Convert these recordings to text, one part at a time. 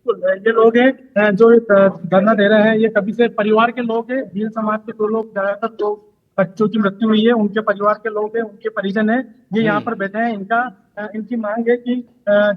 ये लोग हैं जो धरना दे रहे हैं, ये कभी से परिवार के लोग हैं। भील समाज के दो लोग, ज्यादातर जो बच्चों की मृत्यु हुई है उनके परिवार के लोग हैं, उनके परिजन हैं। ये यहाँ पर बैठे हैं। इनकी मांग है कि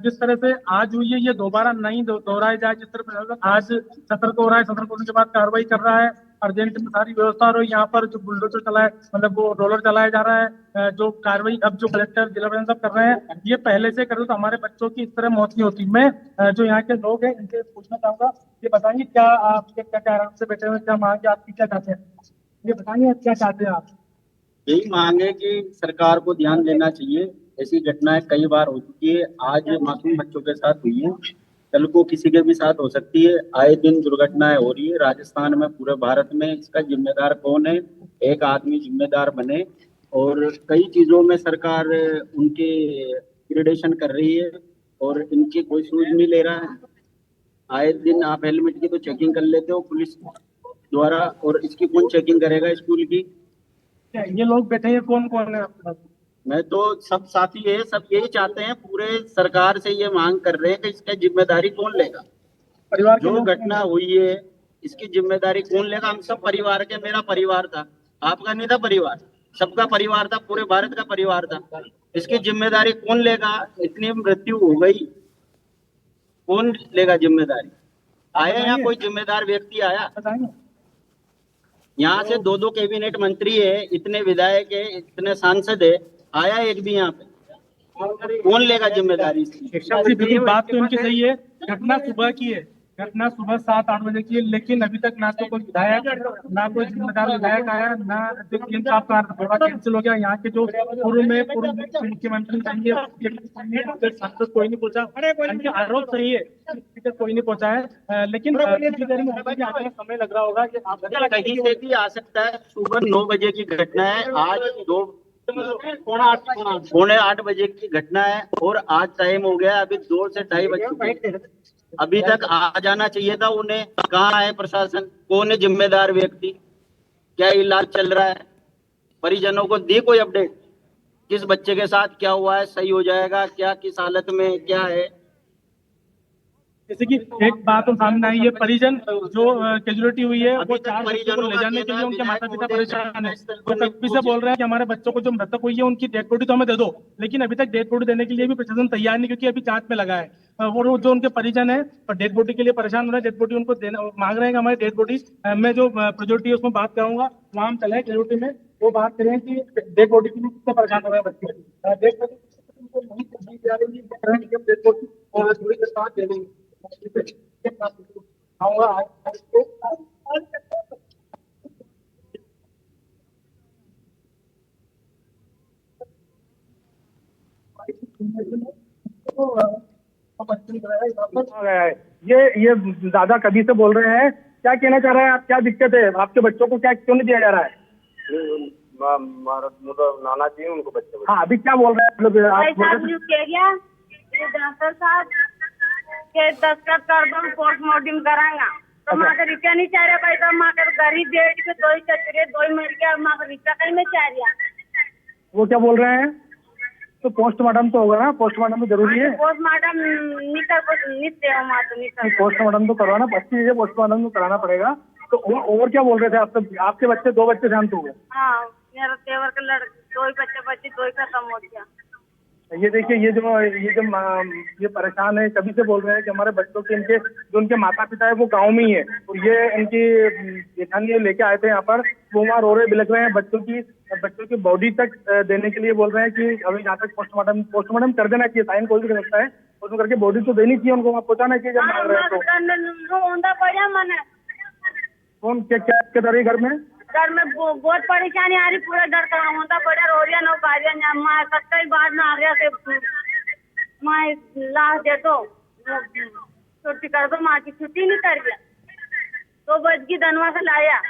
जिस तरह से आज हुई है ये दोबारा नहीं दोहराया जाए। जिस तरह प्रशासन आज सतर्क हो रहा है, सतर्क होने के बाद कार्रवाई कर रहा है, अर्जेंट में सारी व्यवस्था और यहाँ पर जो बुलडोजर चलाए, मतलब वो रोलर चलाया जा रहा है। जो कार्रवाई अब जो कलेक्टर जिला प्रशासन सब कर रहे हैं, ये पहले से कर रहे तो हमारे बच्चों की इस तरह मौत नहीं होती। मैं जो यहाँ के लोग हैं इनसे पूछना चाहूंगा, ये बताएंगे क्या आप क्या आराम से बैठे हुए, क्या मांग है आपकी, क्या चाहते हैं? ये बताएंगे क्या चाहते हैं आप? यही मांग है कि सरकार को ध्यान देना चाहिए। ऐसी घटनाएं कई बार हो चुकी है, आज मासूम बच्चों के साथ हुई है, कल को किसी के भी साथ हो सकती है। आए दिन दुर्घटनाएं हो रही है राजस्थान में, पूरे भारत में। इसका जिम्मेदार कौन है? एक आदमी जिम्मेदार बने। और कई चीजों में सरकार उनके ग्रेडेशन कर रही है और इनकी कोई सूझ नहीं ले रहा है। आए दिन आप हेलमेट की तो चेकिंग कर लेते हो पुलिस द्वारा, और इसकी कौन चेकिंग करेगा स्कूल की? ये लोग बैठे हैं कौन कौन है आपके पास? मैं तो सब साथी है, सब यही चाहते हैं, पूरे सरकार से ये मांग कर रहे हैं कि इसका जिम्मेदारी कौन लेगा। परिवार के जो लोग? घटना हुई है इसकी जिम्मेदारी कौन लेगा? हम सब परिवार के, मेरा परिवार था, आपका नहीं था परिवार, सबका परिवार था, पूरे भारत का परिवार था। इसकी जिम्मेदारी कौन लेगा? इतनी मृत्यु हो गई, कौन लेगा जिम्मेदारी? आया यहाँ कोई जिम्मेदार व्यक्ति आया? बताएंगे। यहाँ से दो दो कैबिनेट मंत्री है, इतने विधायक है, इतने सांसद है, आया एक भी यहाँ पे? कौन लेगा जिम्मेदारी इसकी? बिल्कुल बात तो इनकी सही है। घटना सुबह की है, घटना सुबह 7-8 बजे की है, लेकिन अभी तक ना तो कोई विधायक, ना कोई जिम्मेदार विधायक आया, ना डीएम साहब का दौरा कैंसिल हो गया। यहाँ के जो पूर्व मुख्यमंत्री सांसद कोई नहीं पहुंचा। इनके आरोप सही है, कोई नहीं पहुंचा है, लेकिन किसी देर में आने का समय लग रहा होगा कि आप कहीं से भी आ सकता है। सुबह 9 बजे की घटना है, आज 2:45 बजे की घटना है, और आज टाइम हो गया, अभी 2 से 2:30 बज चुके हैं। अभी तक आ जाना चाहिए था उन्हें। कहाँ है प्रशासन? कौन है जिम्मेदार व्यक्ति? क्या इलाज चल रहा है? परिजनों को दी कोई अपडेट? किस बच्चे के साथ क्या हुआ है, सही हो जाएगा क्या, किस हालत में क्या है? जैसे कि एक बात तो सामने आई है, परिजन जो कैजुअलिटी हुई है वो 4 बच्चों को ले जाने के लिए उनके माता पिता परेशान है। वो कभी से बोल रहे हैं कि हमारे बच्चों को जो मृतक हुई है उनकी डेड बॉडी तो हमें दे दो, लेकिन अभी तक डेड बॉडी देने के लिए भी प्रशासन तैयार नहीं, क्योंकि अभी जांच में लगा है। वो जो उनके परिजन है और डेड बॉडी के लिए परेशान हो रहे हैं, डेड बॉडी उनको देना मांग रहे हैं कि हमारी डेड बॉडी। मैं जो प्रोजेक्ट है उसमें बात करूंगा, वहां हम चले कैजुअलिटी में, वो बात करें कि डेड बॉडी के लिए कितना परेशान हो रहे हैं बच्चे। डेड बॉडी उनको नहीं दी जा रही है, डेड बॉडी थोड़ी के साथ दे देंगे। आऊंगा आज के ये दादा कभी से बोल रहे हैं, क्या कहना चाह रहे हैं आप? क्या दिक्कत है आपके बच्चों को, क्या क्यों नहीं दिया जा रहा है? मतलब नाना जी उनको बच्चे हाँ, अभी क्या बोल रहे हैं मतलब डॉक्टर साहब के दस्तखत कर दो, पोस्टमार्टम करांगा तो माँ का रिक्शा नहीं चाह रहा भाई, तो माँ का गरीब डेढ़ के दो ही चतरे दो ही मर गया, माँ का रिक्शा कहीं में चाह रहा। वो क्या बोल रहे हैं? तो पोस्टमार्टम तो होगा ना, पोस्टमार्टम तो जरूरी है। पोस्टमार्टम पोस्टमार्टम तो करवाना, 25 पोस्टमार्टम तो कराना पड़ेगा। तो और क्या बोल रहे थे आपके बच्चे? 2 बच्चे शांत हुए? हाँ, मेरा तेवर का लड़का, 2 ही बच्चे दो ही खत्म हो गया। ये देखिए, ये परेशान है, कभी से बोल रहे हैं कि हमारे बच्चों के, इनके जो उनके माता पिता है वो गांव में ही है, और ये इनकी जेठानी लेके आए थे यहाँ पर। वो वहाँ रो रहे बिलख रहे हैं, बच्चों की बॉडी तक देने के लिए बोल रहे हैं कि अभी जहाँ तक पोस्टमार्टम कर देना चाहिए, साइन कोई भी कर सकता है, उसमें करके बॉडी तो देनी चाहिए उनको, वहाँ पहुँचाना चाहिए जब मांग रहे हैं तो। कौन क्या कर रही घर में? घर में बहुत परेशानी आ रही, पूरा डर का होता पड़ा, रोरिया नो कारिया माँ सकता ही बाहर ना आ गया से माँ लाश दे दो, छुट्टी कर दो, माँ की छुट्टी नहीं कर गया। 2 बज की धनवा से लाया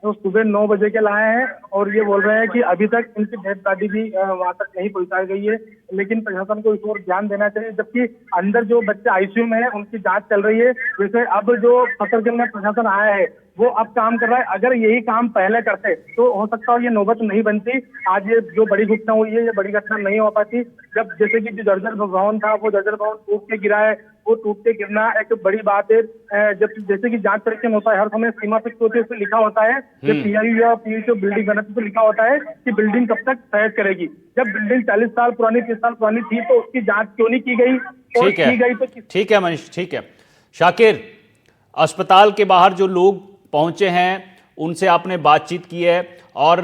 तो सुबह 9 बजे के लाए हैं, और ये बोल रहे हैं कि अभी तक इनकी डेड बॉडी भी वहां तक नहीं पहुंचाई गई है, लेकिन प्रशासन को इस ओर ध्यान देना चाहिए। जबकि अंदर जो बच्चे आईसीयू में है उनकी जांच चल रही है। वैसे अब जो सतर्क में प्रशासन आया है वो अब काम कर रहा है। अगर यही काम पहले करते तो हो सकता है ये नौबत नहीं बनती। आज ये जो बड़ी घटना हुई है, ये बड़ी घटना नहीं हो पाती। जब जैसे कि जो जर्जर भवन था, वो जर्जर भवन टूट के गिरा है, वो टूट के गिरना एक बड़ी बात है। जब जैसे कि जांच परीक्षण होता है हर समय सीमा फिक्स होती है, उसमें लिखा होता है जब पीआईयू या पीएचओ बिल्डिंग बनाती है तो लिखा होता है कि बिल्डिंग कब तक सहज करेगी। जब बिल्डिंग 40 साल पुरानी 30 साल पुरानी थी तो उसकी जांच क्यों नहीं की गई, और ठीक है, की गई तो ठीक है मनीष, ठीक है। शाकिर, अस्पताल के बाहर जो लोग पहुंचे हैं उनसे आपने बातचीत की है, और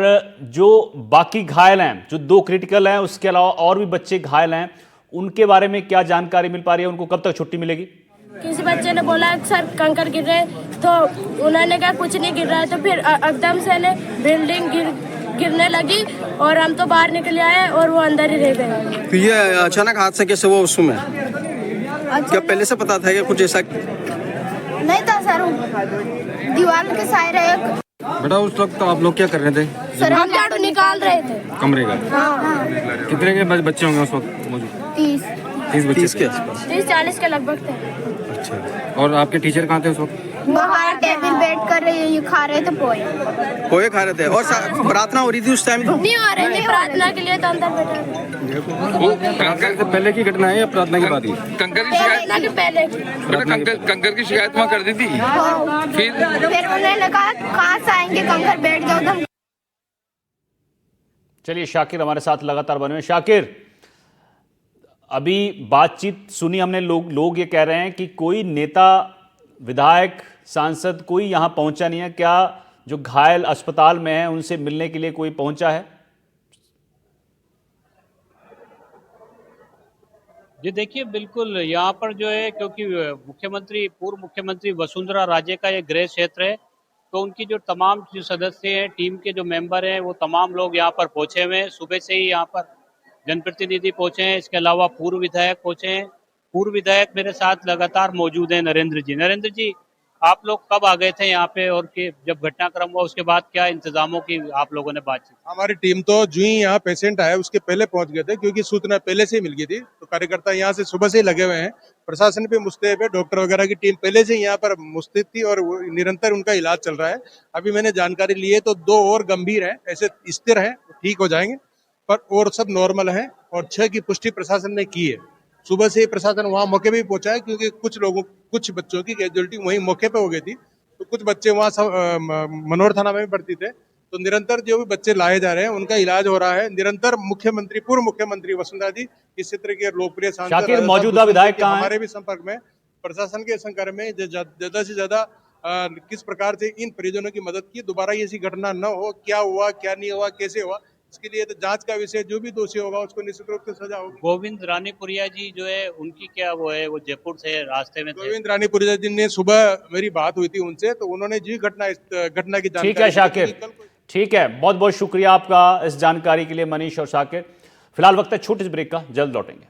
जो बाकी घायल हैं, जो 2 क्रिटिकल हैं, उसके अलावा और भी बच्चे घायल हैं, उनके बारे में क्या जानकारी मिल पा रही है? उनको कब तक छुट्टी मिलेगी? किसी बच्चे ने बोला सर कंकर गिर रहे हैं, तो उन्होंने कहा कुछ नहीं गिर रहा है, तो फिर एकदम से ने बिल्डिंग गिरने लगी और हम तो बाहर निकल आए और वो अंदर ही रह गए। तो ये अचानक हादसा कैसे हुआ उसमें? क्या पहले से पता था कि कुछ ऐसा? नहीं था सर, दीवार के साइड एक। बेटा उस वक्त आप लोग क्या कर रहे थे? सर हम झाड़ू निकाल रहे थे कमरे का। हाँ। कितने के बच्चे होंगे उस वक्त मौजूद? 30 बच्चे के आसपास। 30-40 के लगभग थे। अच्छा, और आपके टीचर कहाँ थे उस वक्त? बाहर टेबल बैठ कर ये खा रहे थे पोए खा रहे थे। और प्रार्थना हो रही थी उस टाइम तो? नहीं हो रही थी प्रार्थना के लिए, तो अंदर बैठे कंकर से पहले की घटना है या प्रार्थना की बात है? कंकर की शिकायत पहले कंकर की शिकायत वहाँ कर दी थी। फिर उन्होंने कहा कहाँ से आएंगे कंकर, बैठ जाओ तुम। चलिए, शाकिर हमारे साथ लगातार बने हुए। शाकिर, अभी बातचीत सुनी हमने, लोग ये कह रहे हैं कि कोई नेता, विधायक, सांसद कोई यहां पहुंचा नहीं है। क्या जो घायल अस्पताल में हैं उनसे मिलने के लिए कोई पहुंचा है? जी देखिए, बिल्कुल यहाँ पर जो है, क्योंकि पूर्व मुख्यमंत्री वसुंधरा राजे का ये गृह क्षेत्र है, तो उनकी जो तमाम जो सदस्य हैं, टीम के जो मेंबर हैं, वो तमाम लोग यहाँ पर पहुंचे हुए हैं। सुबह से ही यहाँ पर जनप्रतिनिधि पहुंचे हैं, इसके अलावा पूर्व विधायक पहुंचे हैं। पूर्व विधायक मेरे साथ लगातार मौजूद हैं। नरेंद्र जी, आप लोग कब आ गए थे यहाँ पे, और जब घटनाक्रम हुआ उसके बाद क्या इंतजामों की आप लोगों ने बातचीत? हमारी टीम तो जो ही यहाँ पेशेंट आया उसके पहले पहुंच गए थे, क्योंकि सूचना पहले से ही मिल गई थी। तो कार्यकर्ता यहाँ से सुबह से ही लगे हुए हैं, प्रशासन भी मुस्तैद है, डॉक्टर वगैरह की टीम पहले से यहाँ पर मुस्तैद थी और निरंतर उनका इलाज चल रहा है। अभी मैंने जानकारी ली है तो 2 और गंभीर है, ऐसे स्थिर है, ठीक हो जाएंगे, पर और सब नॉर्मल है। और 6 की पुष्टि प्रशासन ने की है। सुबह से ही प्रशासन वहाँ मौके पे भी पहुंचा है, क्योंकि कुछ बच्चों की कैजुअलिटी वहीं मौके पे हो गई थी। तो कुछ बच्चे वहाँ मनोहर थाना में भी भर्ती थे। तो निरंतर जो भी बच्चे लाए जा रहे हैं उनका इलाज हो रहा है। निरंतर पूर्व मुख्यमंत्री वसुंधरा जी, इस क्षेत्र के लोकप्रिय सांसद, मौजूदा विधायक कहाँ हैं? हमारे भी संपर्क में, प्रशासन के संपर्क में ज्यादा से ज्यादा किस प्रकार से इन परिजनों की मदद की, दोबारा ये ऐसी घटना न हो, क्या हुआ क्या नहीं हुआ, कैसे हुआ, इसके लिए तो जांच का विषय, जो भी दोषी होगा उसको निश्चित रूप से सजा होगी। गोविंद रानीपुरिया जी जो है, उनकी क्या वो है, वो जयपुर से रास्ते में थे। गोविंद रानीपुरिया जी ने सुबह मेरी बात हुई थी उनसे, तो उन्होंने जी घटना की जानकारी। ठीक है शाकिर, ठीक है, बहुत बहुत शुक्रिया आपका इस जानकारी के लिए मनीष और शाकिर। फिलहाल वक्त है छोटे से ब्रेक का, जल्द लौटेंगे।